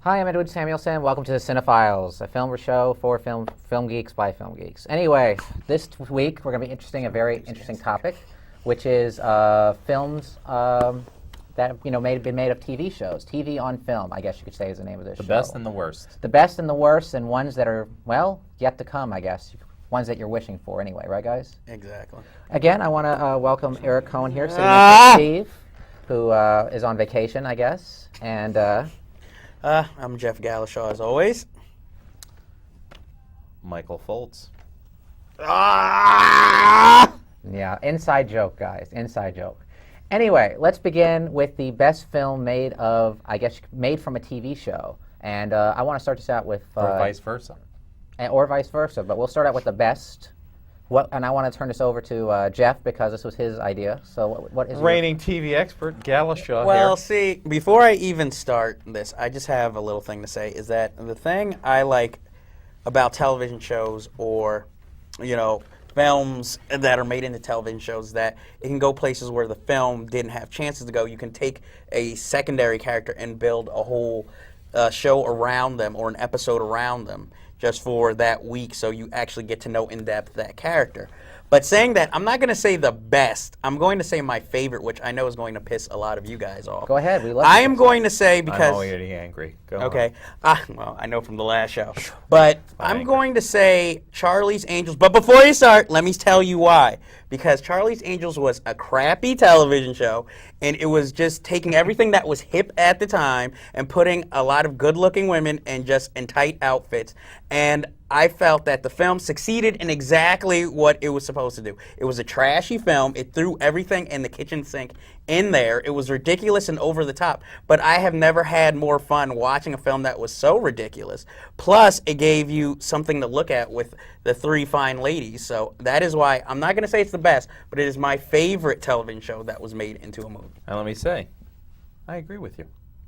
Hi, I'm Edward Samuelson. Welcome to the CineFiles, a film show for film geeks by film geeks. Anyway, this week we're going to be interesting a very interesting topic, which is films that been made of TV shows. TV on film, I guess you could say, is the name of this show. The best and the worst. The best and the worst, and ones that are, well, yet to come, I guess. Ones that you're wishing for, anyway, right, guys? Exactly. Again, I want to welcome Eric Cohen here, sitting next to Steve, who is on vacation, I guess, and. I'm Jeff Galashaw, as always. Michael Foltz. Yeah, inside joke, guys. Inside joke. Anyway, let's begin with the best film made of, I guess, made from a TV show. And I want to start this out with... or vice versa. Or vice versa, but we'll start out with the best. And I want to turn this over to Jeff, because this was his idea. So what is reigning TV expert, Galashaw Well, here. see, before I even start this, I just have a little thing to say, is that the thing I like about television shows or, films that are made into television shows, that it can go places where the film didn't have chances to go. You can take a secondary character and build a whole show around them or an episode around them just for that week, so you actually get to know in depth that character. But saying that, I'm not going to say the best. I'm going to say my favorite, which I know is going to piss a lot of you guys off. Go ahead. We love I am going to say, because... I'm already angry. Go okay. Well, I know from the last show. But I'm going to say Charlie's Angels. But before you start, let me tell you why. Because Charlie's Angels was a crappy television show, and it was just taking everything that was hip at the time and putting a lot of good-looking women in tight outfits. And I felt that the film succeeded in exactly what it was supposed to do. It was a trashy film. It threw everything in the kitchen sink in there. It was ridiculous and over the top. But I have never had more fun watching a film that was so ridiculous. Plus, it gave you something to look at with the three fine ladies. So that is why I'm not going to say it's the best, but it is my favorite television show that was made into a movie. And let me say, I agree with you.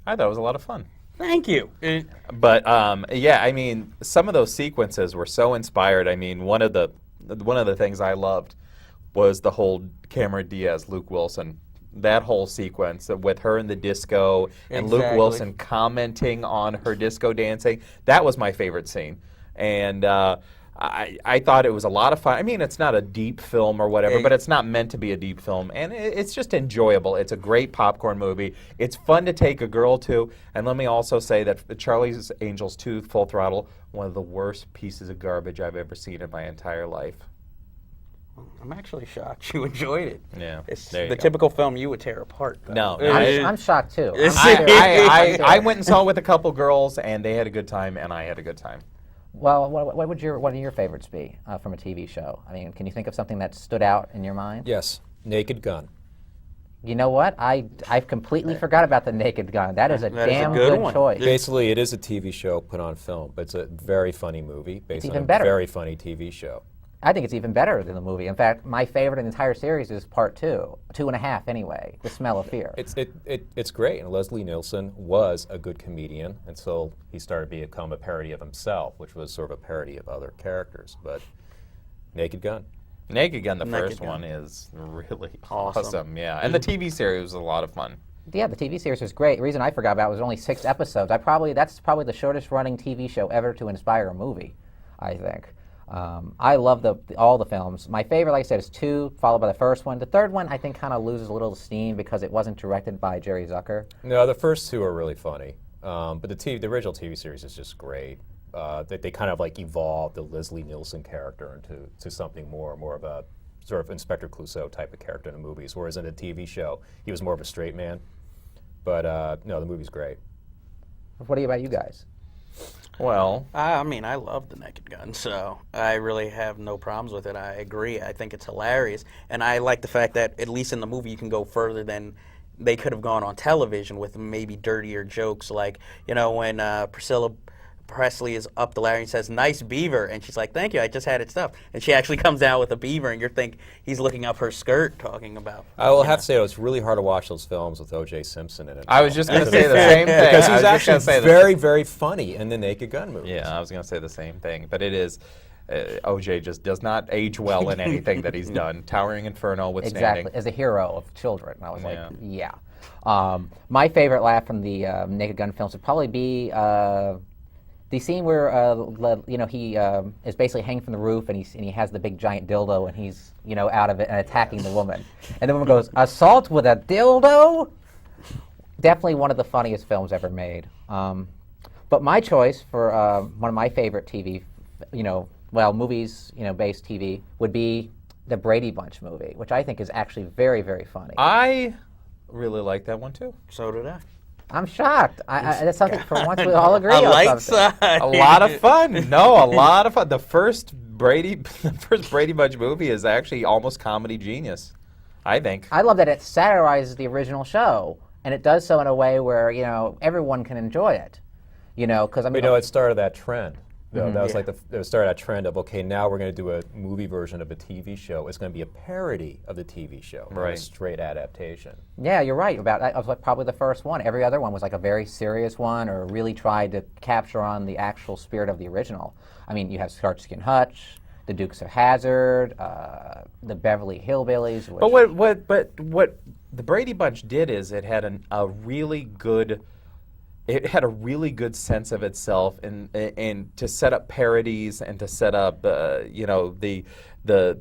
I thought it was a lot of fun. Thank you. But yeah, I mean, some of those sequences were so inspired. I mean, one of the things I loved was the whole Cameron Diaz, Luke Wilson, that whole sequence with her in the disco and Luke Wilson commenting on her disco dancing. That was my favorite scene, and I thought it was a lot of fun. I mean, it's not a deep film or whatever, but it's not meant to be a deep film. And it's just enjoyable. It's a great popcorn movie. It's fun to take a girl to. And let me also say that Charlie's Angels 2 Full Throttle, one of the worst pieces of garbage I've ever seen in my entire life. I'm actually shocked you enjoyed it. Yeah, it's the typical film you would tear apart, though. No, I'm shocked, too. I went and saw it with a couple girls, and they had a good time, and I had a good time. Well, what would one of your favorites be from a TV show? I mean, can you think of something that stood out in your mind? Yes, Naked Gun. You know what? I've completely forgot about the Naked Gun. That is a damn good choice. Basically, it is a TV show put on film, but it's a very funny movie based on a very funny TV show. I think it's even better than the movie. In fact, my favorite in the entire series is part 2.5 anyway, The Smell of Fear. It's great, and Leslie Nielsen was a good comedian until he started to become a parody of himself, which was sort of a parody of other characters. But Naked Gun. Naked Gun, the first one, is really awesome. Yeah, and the TV series was a lot of fun. Yeah, the TV series was great. The reason I forgot about it was only 6 episodes. That's probably the shortest running TV show ever to inspire a movie, I think. I love all the films. My favorite, like I said, is 2, followed by the first one. The third one, I think, kind of loses a little steam because it wasn't directed by Jerry Zucker. No, the first 2 are really funny. But the original TV series is just great. They kind of like evolved the Leslie Nielsen character into something more of a sort of Inspector Clouseau type of character in the movies, whereas in the TV show, he was more of a straight man. But no, the movie's great. What about you guys? Well, I mean, I love The Naked Gun, so I really have no problems with it. I agree. I think it's hilarious, and I like the fact that at least in the movie you can go further than they could have gone on television with maybe dirtier jokes, like when Priscilla Presley is up the ladder and says, "Nice beaver," and she's like, "Thank you, I just had it stuffed," and she actually comes down with a beaver, and you think he's looking up her skirt talking about. I will have to say it's really hard to watch those films with O.J. Simpson in it. I was just going to say the same thing. Because he's actually very, very funny in the Naked Gun movies. Yeah, I was going to say the same thing, but it is. O.J. just does not age well in anything that he's done. Towering Inferno withstanding. Exactly, as a hero of children. I was like, yeah. My favorite laugh from the Naked Gun films would probably be the scene where he is basically hanging from the roof and he has the big giant dildo and he's out of it and attacking the woman, and the woman goes, "Assault with a dildo." Definitely one of the funniest films ever made. But my choice for one of my favorite TV, movies, based TV would be the Brady Bunch movie, which I think is actually very, very funny. I really like that one too. So did I. I'm shocked. That's something for once we all agree I on like something. A lot of fun. No, a lot of fun. The first Brady Bunch movie is actually almost comedy genius, I think. I love that it satirizes the original show, and it does so in a way where everyone can enjoy it. Because it started that trend. That was like it started that trend of, okay, now we're going to do a movie version of a TV show. It's going to be a parody of the TV show, not a straight adaptation. Yeah, you're right about that. It was like probably the first one. Every other one was like a very serious one, or really tried to capture on the actual spirit of the original. I mean, you have Starsky and Hutch, the Dukes of Hazzard, the Beverly Hillbillies. But what the Brady Bunch did is it had a really good. It had a really good sense of itself, and to set up parodies and to set up, the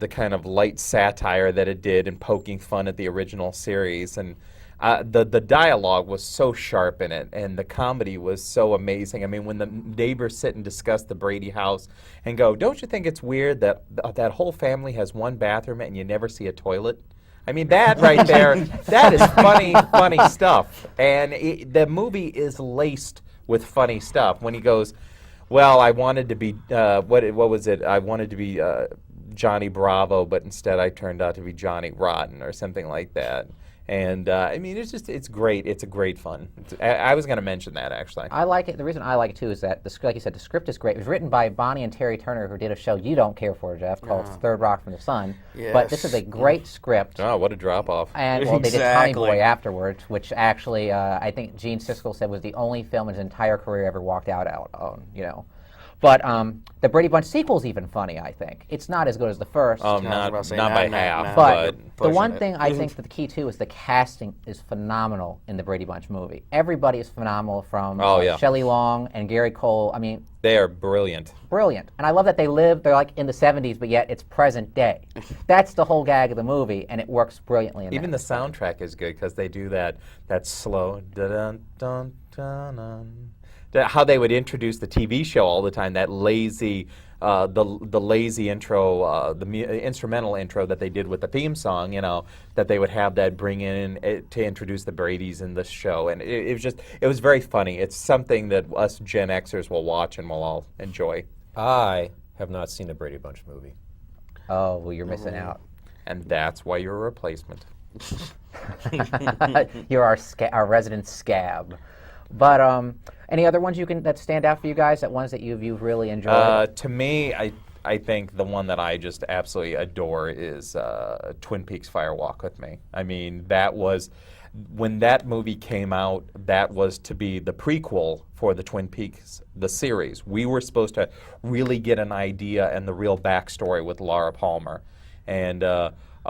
kind of light satire that it did, and poking fun at the original series, and the dialogue was so sharp in it, and the comedy was so amazing. I mean, when the neighbors sit and discuss the Brady house and go, "Don't you think it's weird that that whole family has one bathroom and you never see a toilet?" I mean, that right there, that is funny stuff. And the movie is laced with funny stuff. When he goes, "Well, I wanted to be, what was it? I wanted to be Johnny Bravo, but instead I turned out to be Johnny Rotten," or something like that. And I mean, it's great. It's a great fun. I was going to mention that, actually. I like it. The reason I like it too is that, like you said, the script is great. It was written by Bonnie and Terry Turner, who did a show you don't care for, Jeff, called Third Rock from the Sun. Yes. But this is a great script. Oh, what a drop off! And they did Tommy Boy afterwards, which actually I think Gene Siskel said was the only film in his entire career ever walked out on. But the Brady Bunch sequel's even funny, I think. It's not as good as the first. Not by half. But the one thing I think that the key, too, is the casting is phenomenal in the Brady Bunch movie. Everybody is phenomenal, from Shelley Long and Gary Cole. I mean, they are brilliant. Brilliant. And I love that they're like in the 70s, but yet it's present day. That's the whole gag of the movie, and it works brilliantly. Even the soundtrack is good, because they do that slow dun-dun-dun-dun. How they would introduce the TV show all the time, that lazy, the lazy intro, instrumental intro that they did with the theme song, that they would have that bring in to introduce the Bradys in the show. And it was very funny. It's something that us Gen Xers will watch and we'll all enjoy. I have not seen the Brady Bunch movie. Oh, well, you're missing out. And that's why you're a replacement. You're our resident scab. But any other ones that stand out for you guys? That ones that you've really enjoyed? To me, I think the one that I just absolutely adore is Twin Peaks: Fire Walk with Me. I mean, that was, when that movie came out, that was to be the prequel for the Twin Peaks, the series. We were supposed to really get an idea and the real backstory with Laura Palmer, and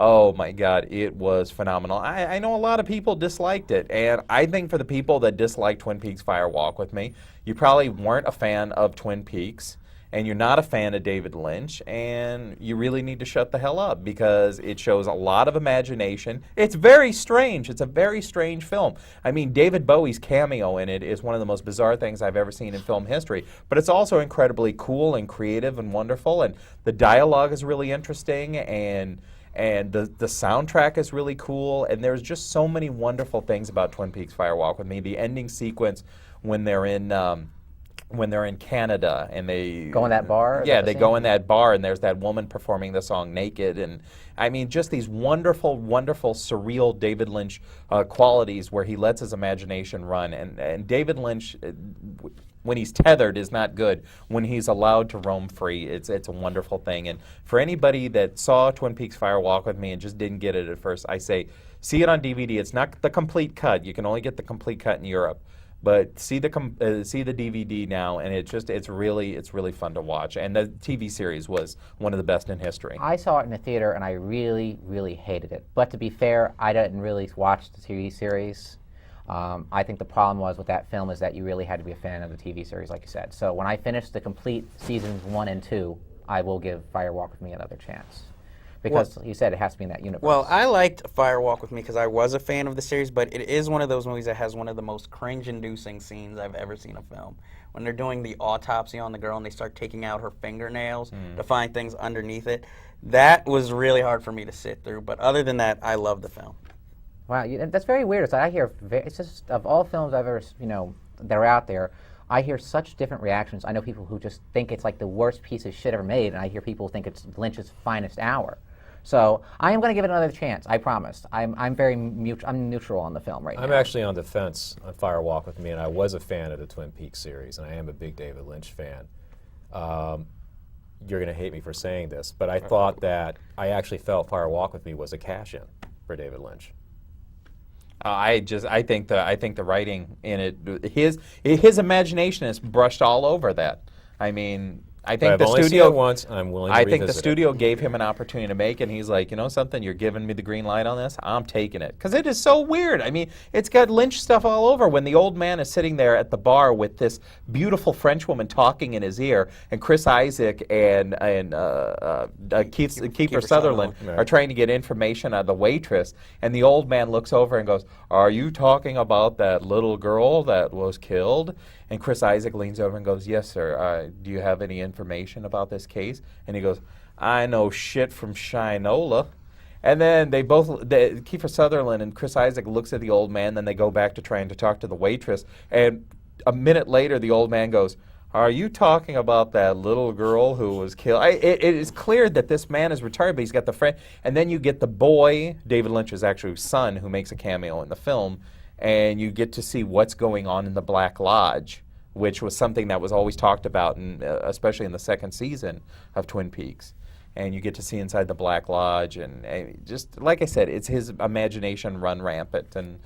oh my God, it was phenomenal. I know a lot of people disliked it, and I think for the people that dislike Twin Peaks: Fire Walk with Me, you probably weren't a fan of Twin Peaks, and you're not a fan of David Lynch, and you really need to shut the hell up, because it shows a lot of imagination. It's very strange. It's a very strange film. I mean, David Bowie's cameo in it is one of the most bizarre things I've ever seen in film history, but it's also incredibly cool and creative and wonderful, and the dialogue is really interesting, and the soundtrack is really cool, and there's just so many wonderful things about Twin Peaks: Fire Walk with Me. The ending sequence when they're in Canada and they go in that bar. Yeah, they go in that bar, and there's that woman performing the song naked, and I mean, just these wonderful, wonderful, surreal David Lynch qualities where he lets his imagination run, and David Lynch, when he's tethered, is not good. When he's allowed to roam free, it's a wonderful thing. And for anybody that saw Twin Peaks: Fire Walk with Me and just didn't get it at first, I say, see it on DVD. It's not the complete cut. You can only get the complete cut in Europe. But see the DVD now, and it's really fun to watch. And the TV series was one of the best in history. I saw it in the theater, and I really hated it. But to be fair, I didn't really watch the TV series. I think the problem was with that film is that you really had to be a fan of the TV series, like you said. So when I finish the complete seasons 1 and 2, I will give Fire Walk with Me another chance. Because you said it has to be in that universe. Well, I liked Fire Walk with Me because I was a fan of the series, but it is one of those movies that has one of the most cringe-inducing scenes I've ever seen in a film. When they're doing the autopsy on the girl and they start taking out her fingernails to find things underneath it, that was really hard for me to sit through. But other than that, I love the film. Wow, that's very weird. It's like I hear, it's just, of all films I've ever, that are out there, I hear such different reactions. I know people who just think it's like the worst piece of shit ever made, and I hear people think it's Lynch's finest hour. So I am going to give it another chance. I promise. I'm neutral on the film right now. I'm actually on the fence on Fire Walk with Me, and I was a fan of the Twin Peaks series, and I am a big David Lynch fan. You're going to hate me for saying this, but I thought that I actually felt Fire Walk with Me was a cash-in for David Lynch. I think the writing in it, his imagination is brushed all over that. I mean, I think the studio once. I'm willing to I think the revisit studio gave him an opportunity to make it, and he's like, you know something, you're giving me the green light on this, I'm taking it. Because it is so weird. I mean, it's got Lynch stuff all over. When the old man is sitting there at the bar with this beautiful French woman talking in his ear, and Chris Isaac and Kiefer Sutherland are trying to get information out of the waitress, and the old man looks over and goes, "Are you talking about that little girl that was killed?" And Chris Isaac leans over and goes, "Yes, sir. Do you have any information about this case?" And he goes, "I know shit from Shinola." And then Kiefer Sutherland and Chris Isaac looks at the old man, then they go back to trying to talk to the waitress. And a minute later, the old man goes, "Are you talking about that little girl who was killed?" It is clear that this man is retarded, but he's got the friend. And then you get the boy, David Lynch's actual son, who makes a cameo in the film. And you get to see what's going on in the Black Lodge, which was something that was always talked about, especially in the second season of Twin Peaks. And you get to see inside the Black Lodge, and just like I said, it's his imagination run rampant. And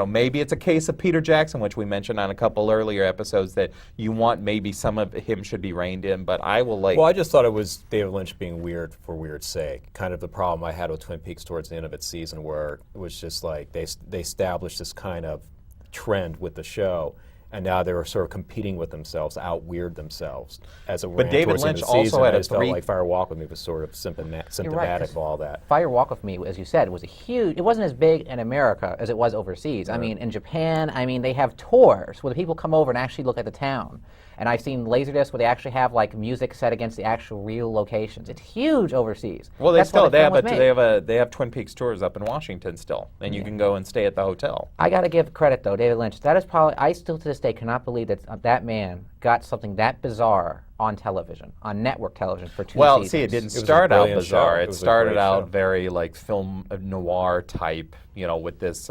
maybe it's a case of Peter Jackson, which we mentioned on a couple earlier episodes, that you want maybe some of him should be reined in. But I will Well, I just thought it was David Lynch being weird for weird's sake. Kind of the problem I had with Twin Peaks towards the end of its season, where it was just like they established this kind of trend with the show, and now they were sort of competing with themselves, out-weird themselves as it ran David towards the end Lynch of the season. also had I a just felt three- like Fire Walk with Me was sort of symptomatic of all that. Fire Walk with Me, as you said, was it wasn't as big in America as it was overseas. I mean, in Japan, they have tours where the people come over and actually look at the town. And I've seen Laserdiscs where they actually have like music set against the actual real locations. It's huge overseas. Well, That's why the film was made. they have Twin Peaks tours up in Washington still, and you can go and stay at the hotel. I got to give credit though, David Lynch. That is probably, I still to this day cannot believe that that man got something that bizarre on television, on network television for 2 seasons. Well, see, it didn't start out brilliant bizarre. show. It was a started great out show. very like film noir type, with this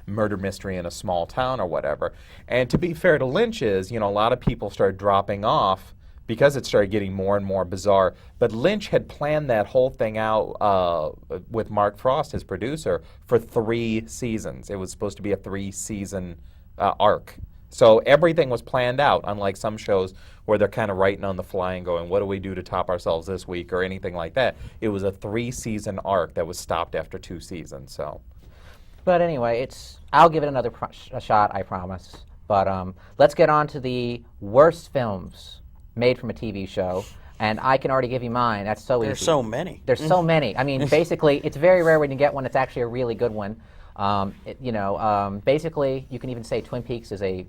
murder mystery in a small town or whatever. And to be fair to Lynch is, a lot of people started dropping off because it started getting more and more bizarre. But Lynch had planned that whole thing out with Mark Frost, his producer, for 3 seasons. It was supposed to be a 3-season arc. So everything was planned out, unlike some shows where they're kind of writing on the fly and going, what do we do to top ourselves this week or anything like that. It was a 3-season arc that was stopped after 2 seasons. So, But anyway, I'll give it another shot, I promise. But let's get on to the worst films made from a TV show. And I can already give you mine. That's so easy. There's so many. There's so many. I mean, basically, it's very rare when you get one that's actually a really good one. Basically, you can even say Twin Peaks is a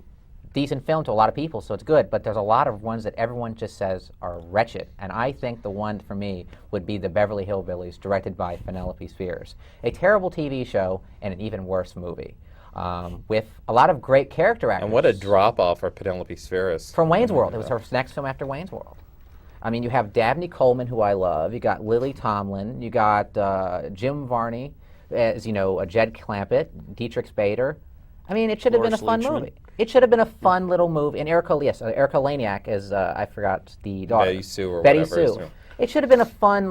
decent film to a lot of people, so it's good, but there's a lot of ones that everyone just says are wretched, and I think the one for me would be the Beverly Hillbillies, directed by Penelope Spheres. A terrible TV show and an even worse movie, with a lot of great character actors. and what a drop-off for Penelope Spheres. From Wayne's World. It was her next film after Wayne's World. I mean, you have Dabney Coleman, who I love, you got Lily Tomlin, you got Jim Varney, as Jed Clampett, Dietrich Bader. I mean, it should have been a fun Leachman. movie. It should have been a fun little movie. And Erica Laniak is, I forgot the daughter. Betty Sue or Betty whatever. Sue. It should have been a fun,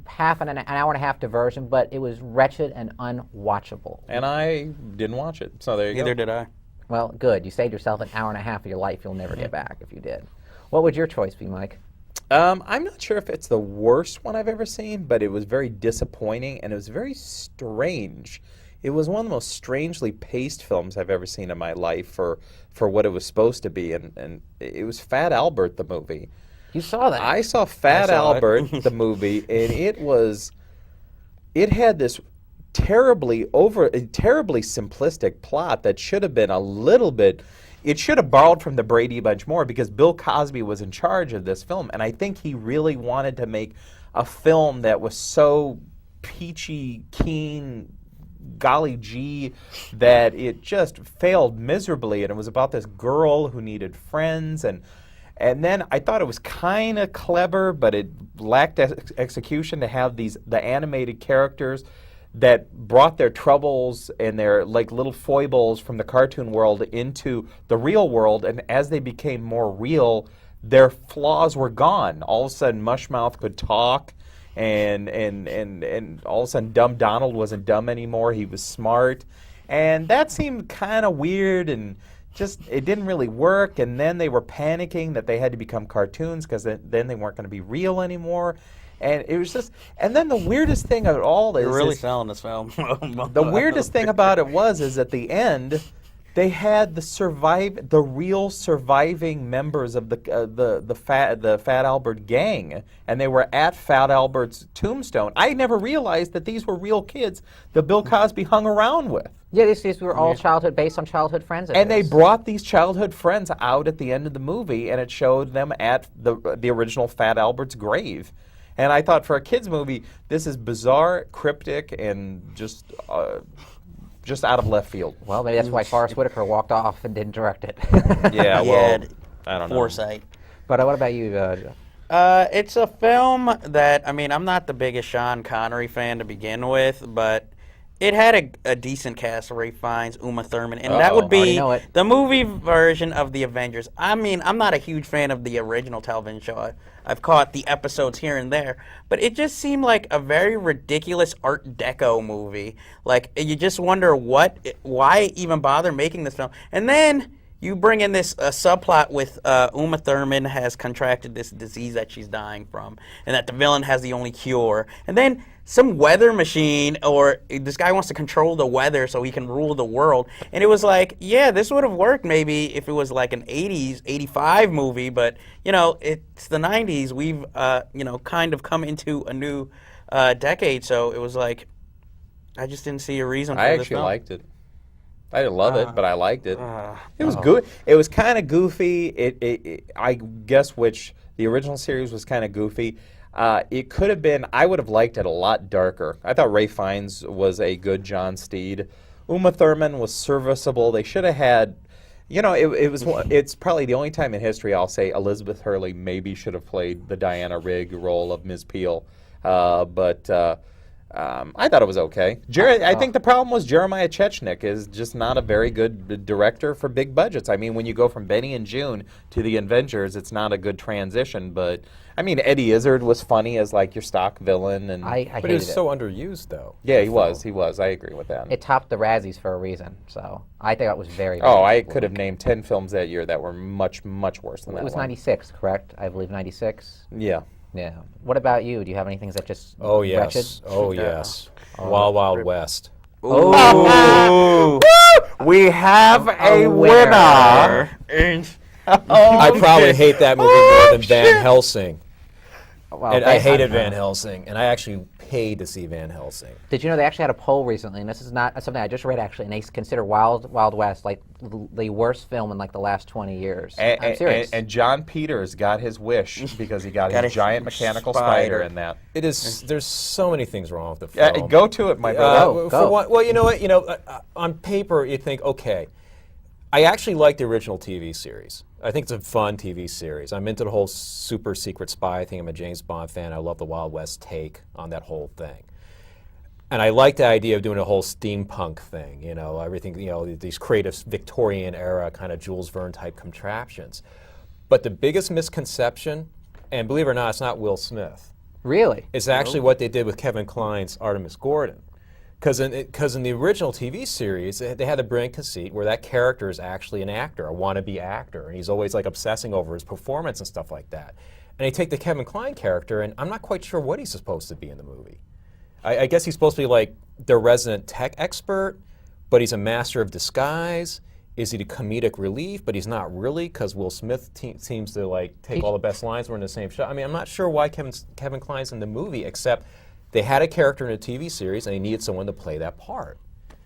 half an hour and a half diversion, but it was wretched and unwatchable. And I didn't watch it, so there you Neither go. did I. Well, good. You saved yourself an hour and a half of your life you'll never get back if you did. What would your choice be, Mike? I'm not sure if it's the worst one I've ever seen, but it was very disappointing and it was very strange. It was one of the most strangely paced films I've ever seen in my life for what it was supposed to be, and it was Fat Albert, the movie. You saw that. I saw Fat I saw it. Albert, the movie, and it had this terribly simplistic plot that should have been a little bit. It should have borrowed from the Brady Bunch more because Bill Cosby was in charge of this film, and I think he really wanted to make a film that was so peachy, keen, golly gee, that it just failed miserably. And it was about this girl who needed friends, and then I thought it was kind of clever, but it lacked execution to have the animated characters that brought their troubles and their like little foibles from the cartoon world into the real world, and as they became more real, their flaws were gone. All of a sudden, Mushmouth could talk, and all of a sudden, Dumb Donald wasn't dumb anymore. He was smart, and that seemed kind of weird, and just it didn't really work. And then they were panicking that they had to become cartoons because then they weren't going to be real anymore. And it was just, and then the weirdest thing of it all is... You're really selling this film. The weirdest thing about it is at the end, they had the real surviving members of the Fat Albert gang, and they were at Fat Albert's tombstone. I never realized that these were real kids that Bill Cosby hung around with. Yeah, these were all based on childhood friends. And they brought these childhood friends out at the end of the movie, and it showed them at the original Fat Albert's grave. And I thought, for a kids' movie, this is bizarre, cryptic, and just out of left field. Well, maybe that's why Forrest Whitaker walked off and didn't direct it. Yeah, He well, had I don't know. foresight. But what about you, Jeff? It's a film that, I mean, I'm not the biggest Sean Connery fan to begin with, but it had a decent cast. Ray Fiennes, Uma Thurman, and that would Already be know it. the movie version of The Avengers. I mean, I'm not a huge fan of the original television show. I've caught the episodes here and there, but it just seemed like a very ridiculous Art Deco movie. Like, you just wonder why even bother making this film? And then you bring in this subplot with Uma Thurman has contracted this disease that she's dying from, and that the villain has the only cure. And then some weather machine, or this guy wants to control the weather so he can rule the world. And it was like, yeah, this would have worked maybe if it was like an 80s, 85 movie, but, you know, it's the 90s. We've, kind of come into a new decade, so it was like, I just didn't see a reason for I this actually film. liked it. I didn't love it, but I liked it. It was good. It was kind of goofy. I guess the original series was kind of goofy. It could have been. I would have liked it a lot darker. I thought Ray Fiennes was a good John Steed. Uma Thurman was serviceable. They should have had. You know, it's probably the only time in history I'll say Elizabeth Hurley maybe should have played the Diana Rigg role of Ms. Peel, but. I thought it was okay. I think the problem was Jeremiah Chechnik is just not a very good director for big budgets. I mean, when you go from Benny and June to the Avengers, it's not a good transition. But I mean, Eddie Izzard was funny as like your stock villain, and I But hated he was it. so underused, though. yeah, he was. I agree with that. It topped the Razzies for a reason, so I think it was very. Oh, I very could have named 10 films that year that were much worse than that. It was one. 96, correct? I believe 96. Yeah. Yeah. What about you? Do you have anything that just Oh, wretched? yes. Oh, yes. Wild Wild West. Ooh. We have a winner. I probably hate that movie more than Van Helsing. Well, And I they- hated Van Helsing, and I actually paid to see Van Helsing. Did you know they actually had a poll recently, and this is not something I just read actually, and they consider Wild West like the worst film in like the last 20 years. I'm serious. And John Peters got his wish because he got Got his his giant mechanical spider. spider in that. It is. There's so many things wrong with the film. Go to it, my brother. Go. For one, well, you know what? On paper, you think, okay, I actually like the original TV series. I think it's a fun TV series. I'm into the whole super secret spy thing. I'm a James Bond fan. I love the Wild West take on that whole thing. And I like the idea of doing a whole steampunk thing, everything, these creative Victorian era kind of Jules Verne type contraptions. But the biggest misconception, and believe it or not, it's not Will Smith. Really? It's actually what they did with Kevin Kline's Artemis Gordon. Because in the original TV series, they had a brilliant conceit where that character is actually an actor, a wannabe actor, and he's always like obsessing over his performance and stuff like that. And they take the Kevin Kline character, and I'm not quite sure what he's supposed to be in the movie. I guess he's supposed to be like the resident tech expert, but he's a master of disguise. Is he the comedic relief? But he's not really, because Will Smith seems to like take all the best lines. We're in the same shot. I mean, I'm not sure why Kevin Kline's in the movie, except they had a character in a TV series, and they needed someone to play that part.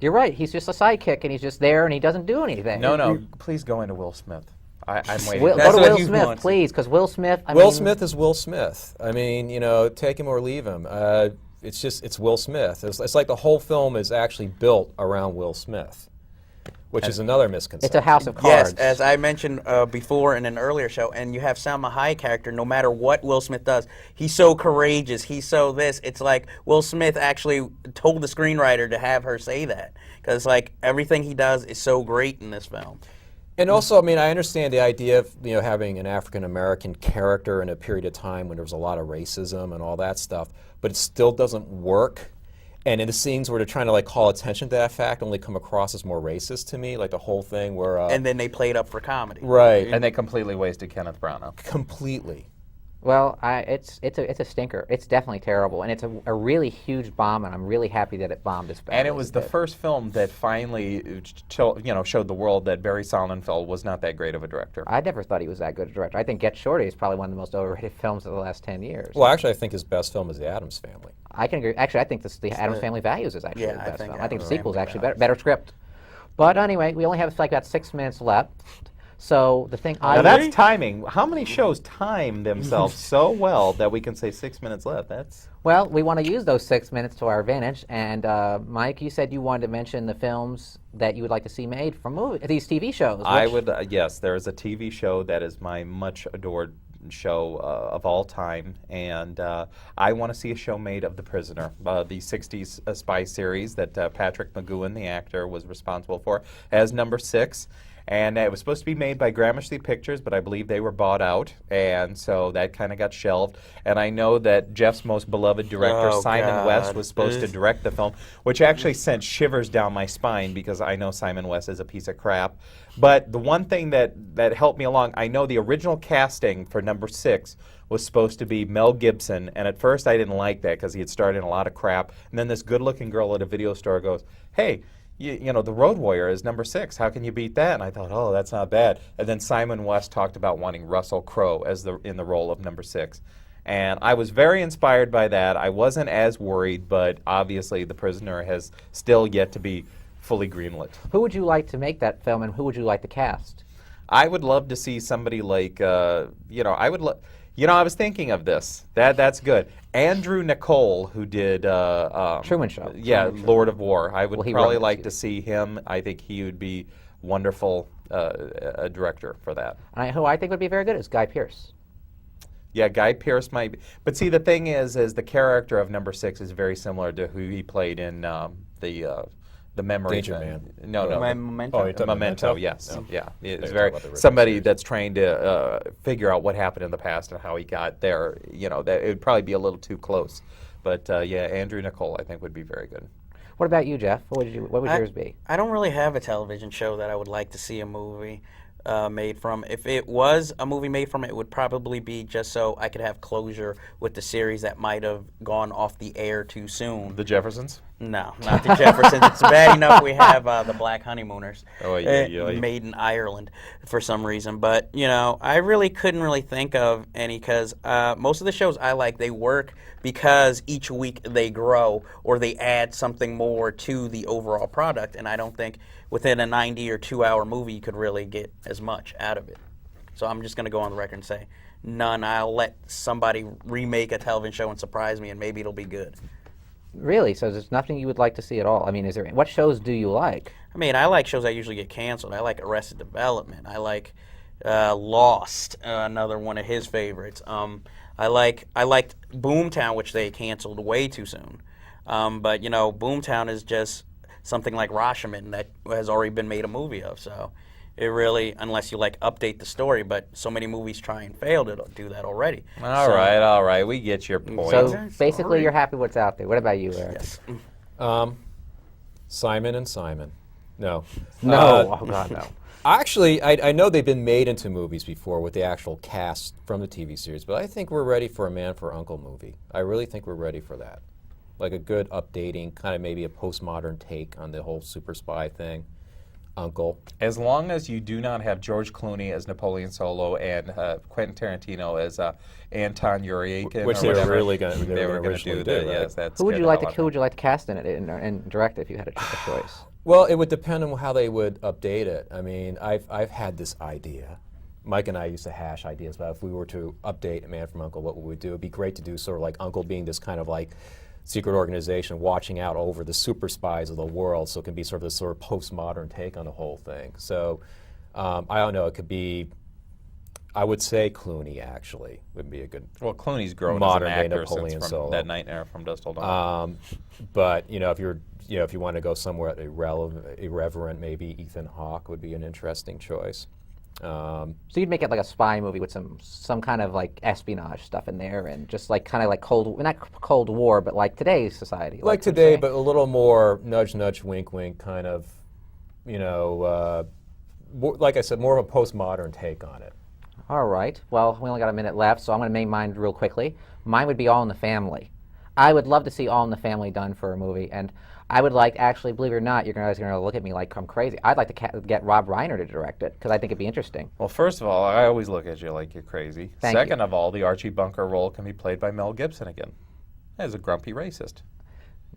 You're right. He's just a sidekick, and he's just there, and he doesn't do anything. No, please go into Will Smith. I'm waiting. Go That's to what Will he Smith, wants. please, because Will Smith. Will Smith is Will Smith. I mean, take him or leave him. It's Will Smith. It's like the whole film is actually built around Will Smith, which is another misconception. It's a house of cards. Yes, as I mentioned before in an earlier show, and you have Salma Hayek character, no matter what Will Smith does, he's so courageous, he's so this. It's like Will Smith actually told the screenwriter to have her say that, because like everything he does is so great in this film. And also, I mean, I understand the idea of having an African American character in a period of time when there was a lot of racism and all that stuff, but it still doesn't work. And in the scenes where they're trying to like call attention to that fact, only come across as more racist to me. Like the whole thing where And then they played up for comedy. right, And they completely wasted Kenneth Branagh. completely. Well, it's a stinker. It's definitely terrible, and it's a really huge bomb, and I'm really happy that it bombed as badly. And it was the first film that finally showed the world that Barry Sonnenfeld was not that great of a director. I never thought he was that good a director. I think Get Shorty is probably one of the most overrated films of the last 10 years. Well, actually, I think his best film is The Addams Family. I can agree. Actually, I think the Addams Family Values is actually Yeah, the I best think film. I think the Addams sequel is Family actually Values. better script. But anyway, we only have like about 6 minutes left. So the thing Now that's timing. How many shows time themselves so well that we can say 6 minutes left? well, we want to use those 6 minutes to our advantage. And Mike, you said you wanted to mention the films that you would like to see made from these TV shows. I which- would, yes, there is a TV show that is my much adored show of all time, and I want to see a show made of The Prisoner, the 60s spy series that Patrick McGowan, the actor, was responsible for, as number 6. And it was supposed to be made by Gramercy Pictures, but I believe they were bought out, and so that kind of got shelved. And I know that Jeff's most beloved director, Oh, Simon God. West, was supposed to direct the film, which actually sent shivers down my spine because I know Simon West is a piece of crap. But the one thing that helped me along, I know the original casting for number 6 was supposed to be Mel Gibson, and at first I didn't like that because he had starred in a lot of crap. And then this good-looking girl at a video store goes, "Hey, you know, The Road Warrior is number 6. How can you beat that?" And I thought, oh, that's not bad. And then Simon West talked about wanting Russell Crowe as in the role of number 6. And I was very inspired by that. I wasn't as worried, but obviously The Prisoner has still yet to be fully greenlit. Who would you like to make that film, and who would you like to cast? I would love to see somebody like, I was thinking of this. That's good. Andrew Nicole, who did Truman Show. Yeah, Lord of War. I would Well, he probably wrote it, like too. to see him. I think he would be wonderful a director for that. And who I think would be very good is Guy Pearce. Yeah, Guy Pearce might be. But see, the thing is the character of number 6 is very similar to who he played in the memory Danger thing. Man. No. Memento. Oh, you're talking Memento, Memento? yes. No. Yeah. It's you're very talking about the original somebody series. that's trying to figure out what happened in the past and how he got there. That it would probably be a little too close. But yeah, Andrew Nicole I think would be very good. What about you, Jeff? What would yours be? I don't really have a television show that I would like to see a movie made from. If it was a movie made from it would probably be just so I could have closure with the series that might have gone off the air too soon. The Jeffersons? No, not the Jeffersons. It's bad enough we have the Black Honeymooners Oh, yeah. made in Ireland for some reason. But, I really couldn't really think of any because most of the shows I like, they work because each week they grow or they add something more to the overall product. And I don't think within a 90 or 2-hour movie you could really get as much out of it. So I'm just going to go on the record and say none. I'll let somebody remake a television show and surprise me and maybe it'll be good. Really? So there's nothing you would like to see at all? I mean, what shows do you like? I mean, I like shows that usually get canceled. I like Arrested Development. I like Lost, another one of his favorites. I liked Boomtown, which they canceled way too soon. But Boomtown is just something like Rashomon that has already been made a movie of. So it really, unless you update the story, but so many movies try and fail to do that already. All right, we get your point. So basically, you're happy what's out there. What about you, Eric? Yes. Simon and Simon. No. No, oh God, no. Actually, I know they've been made into movies before with the actual cast from the TV series, but I think we're ready for a Man for Uncle movie. I really think we're ready for that. Like a good updating, kind of maybe a postmodern take on the whole super spy thing. Uncle. As long as you do not have George Clooney as Napoleon Solo and Quentin Tarantino as Anton Yuriekin, Which or they were whatever, really going to they were going to do that. right? Yes, that's Who would good you like to development. Who would you like to cast in it and direct it if you had a choice? Well, it would depend on how they would update it. I mean, I've had this idea. Mike and I used to hash ideas about if we were to update Man from Uncle, what would we do? It'd be great to do sort of like Uncle being this kind of like secret organization watching out over the super spies of the world, so it can be sort of this sort of postmodern take on the whole thing. So I don't know, it could be, I would say Clooney actually would be a good Well, Clooney's grown modern as day an actor Napoleon since from Solo. that Nightmare from Dusk Till Dawn. But you know, if you want to go somewhere irreverent, maybe Ethan Hawke would be an interesting choice. So you'd make it like a spy movie with some kind of like espionage stuff in there, and just like kind of like not Cold War, but like today's society. Like we're today, saying. but a little more nudge, nudge, wink, wink, kind of, you know, like I said, more of a postmodern take on it. All right. Well, we only got a minute left, so I'm going to make mine real quickly. Mine would be All in the Family. I would love to see All in the Family done for a movie, and I would like, actually, believe it or not, you're guys are going to look at me like I'm crazy. I'd like to get Rob Reiner to direct it, because I think it'd be interesting. Well, first of all, I always look at you like you're crazy. Thank Second you. of all, the Archie Bunker role can be played by Mel Gibson again as a grumpy racist.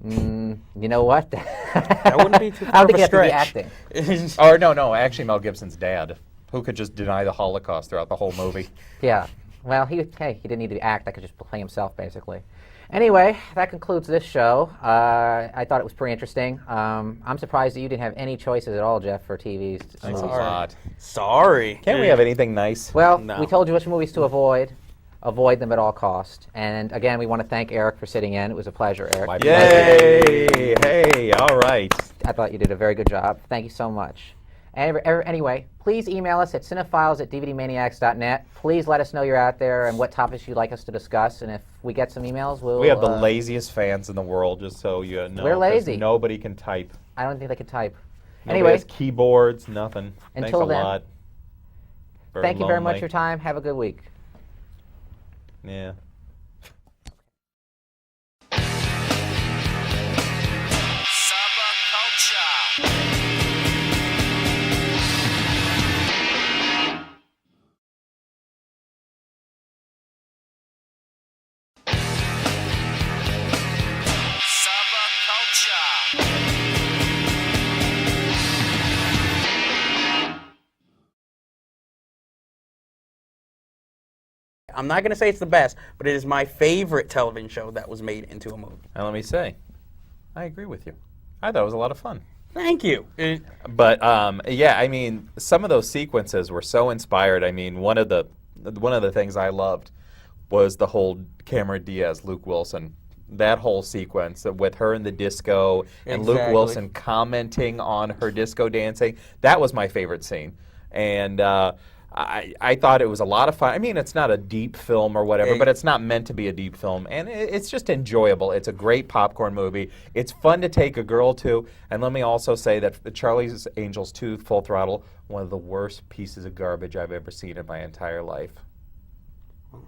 You know what? That wouldn't be too I far don't of think a you have to be stretch. acting. Or no, actually Mel Gibson's dad, who could just deny the Holocaust throughout the whole movie. Yeah. Well, he didn't need to act. I could just play himself, basically. Anyway, that concludes this show. I thought it was pretty interesting. I'm surprised that you didn't have any choices at all, Jeff, for TVs. Thanks a movies. lot. Sorry. Can't we have anything nice? Well, No. we told you which movies to avoid. Avoid them at all cost. And again, we want to thank Eric for sitting in. It was a pleasure, Eric. My pleasure. Yay! Hey, all right. I thought you did a very good job. Thank you so much. Anyway, please email us at cinefiles@dvdmaniacs.net. Please let us know you're out there and what topics you'd like us to discuss. And if we get some emails, We have the laziest fans in the world, just so you know. We're 'cause lazy. Nobody can type. I don't think they can type. Nobody Anyway, has keyboards, nothing. Until Thanks a then, lot. thank you very much lonely. for your time. Have a good week. Yeah. I'm not going to say it's the best, but it is my favorite television show that was made into a movie. And let me say, I agree with you. I thought it was a lot of fun. Thank you. But yeah, I mean, some of those sequences were so inspired. I mean, one of the things I loved was the whole Cameron Diaz, Luke Wilson, that whole sequence with her in the disco and Luke Exactly. Wilson commenting on her disco dancing. That was my favorite scene, and I thought it was a lot of fun. I mean, it's not a deep film or whatever, but it's not meant to be a deep film, and it's just enjoyable. It's a great popcorn movie. It's fun to take a girl to, and let me also say that the Charlie's Angels 2 Full Throttle, one of the worst pieces of garbage I've ever seen in my entire life.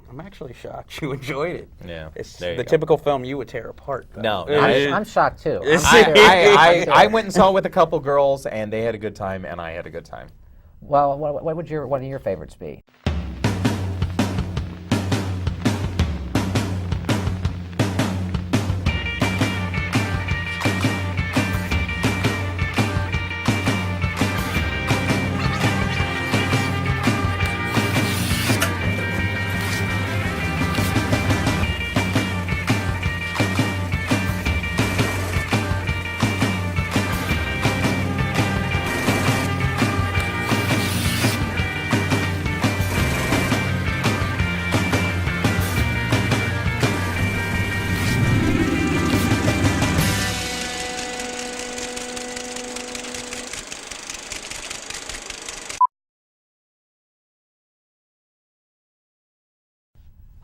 I'm actually shocked you enjoyed it. Yeah, It's there you the go. typical film you would tear apart. Though. No, I'm shocked too. I went and saw it with a couple girls, and they had a good time, and I had a good time. Well, what would one of your favorites be?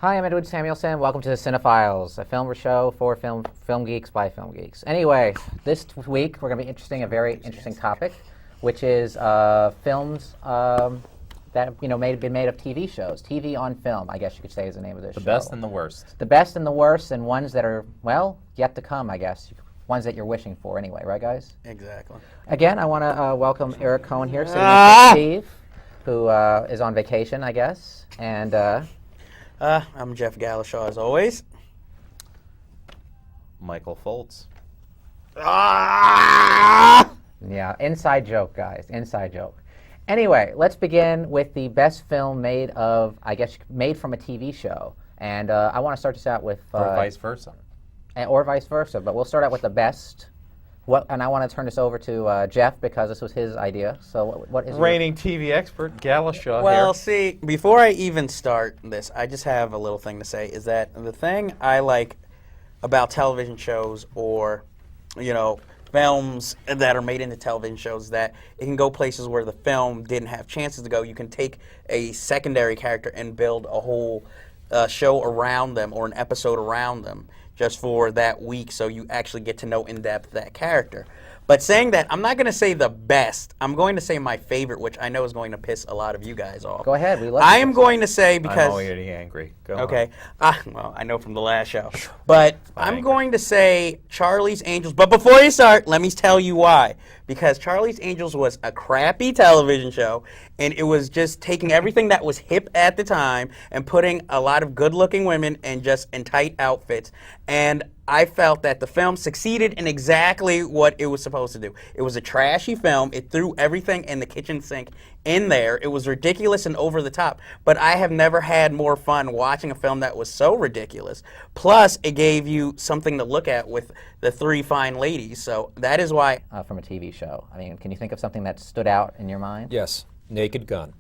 Hi, I'm Edward Samuelson. Welcome to the CineFiles, a film show for film geeks by film geeks. Anyway, this week we're going to be interesting a very interesting topic, which is films that been made of TV shows. TV on film, I guess you could say, is the name of this show. The best and the worst. The best and the worst, and ones that are, well, yet to come, I guess. Ones that you're wishing for, anyway, right, guys? Exactly. Again, I want to welcome Eric Cohen here, sitting next to Steve, who is on vacation, I guess, and. I'm Jeff Galashaw, as always. Michael Foltz. Yeah, inside joke, guys. Inside joke. Anyway, let's begin with the best film made of, I guess, made from a TV show. And I want to start this out with... Or vice versa. Or vice versa, but we'll start out with the best. And I want to turn this over to Jeff, because this was his idea. So what is Reigning TV expert, Galashaw Well, here. see, before I even start this, I just have a little thing to say, is that the thing I like about television shows or, films that are made into television shows, that it can go places where the film didn't have chances to go. You can take a secondary character and build a whole show around them or an episode around them just for that week, so you actually get to know in depth that character. But saying that, I'm not going to say the best. I'm going to say my favorite, which I know is going to piss a lot of you guys off. Go ahead. We love I am going to say, I'm because... already angry. Go Okay. on. Well, I know from the last show. But I'm angry. going to say Charlie's Angels. But before you start, let me tell you why. Because Charlie's Angels was a crappy television show, and it was just taking everything that was hip at the time and putting a lot of good-looking women in tight outfits. And I felt that the film succeeded in exactly what it was supposed to do. It was a trashy film. It threw everything in the kitchen sink in there. It was ridiculous and over the top. But I have never had more fun watching a film that was so ridiculous. Plus, it gave you something to look at with the three fine ladies. So that is why... from a TV show. I mean, can you think of something that stood out in your mind? Yes, Naked Gun.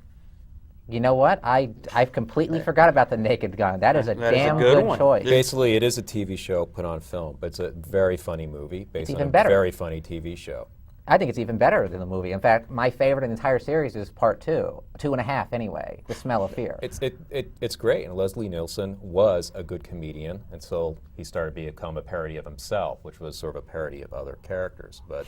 You know what? I've completely forgot about the Naked Gun. That is a That is a damn good good one. choice. Basically, it is a TV show put on film, but it's a very funny movie based on even a better. very funny TV show. I think it's even better than the movie. In fact, my favorite in the entire series is part 2, 2.5 anyway, The Smell of Fear. It's great, and Leslie Nielsen was a good comedian until he started to become a parody of himself, which was sort of a parody of other characters. But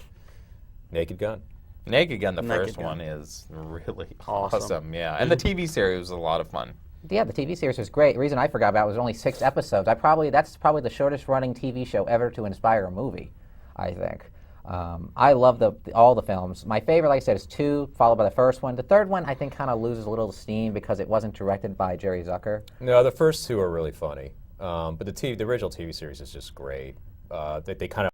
Naked Gun. Naked Gun, the Naked first Gun. one, is really Awesome. awesome. Yeah, and the TV series was a lot of fun. Yeah, the TV series was great. The reason I forgot about it was only 6 episodes. That's probably the shortest running TV show ever to inspire a movie, I think. I love all the films. My favorite, like I said, is 2, followed by the first one. The third one, I think, kind of loses a little steam because it wasn't directed by Jerry Zucker. No, the first 2 are really funny, but the original TV series is just great. They kind of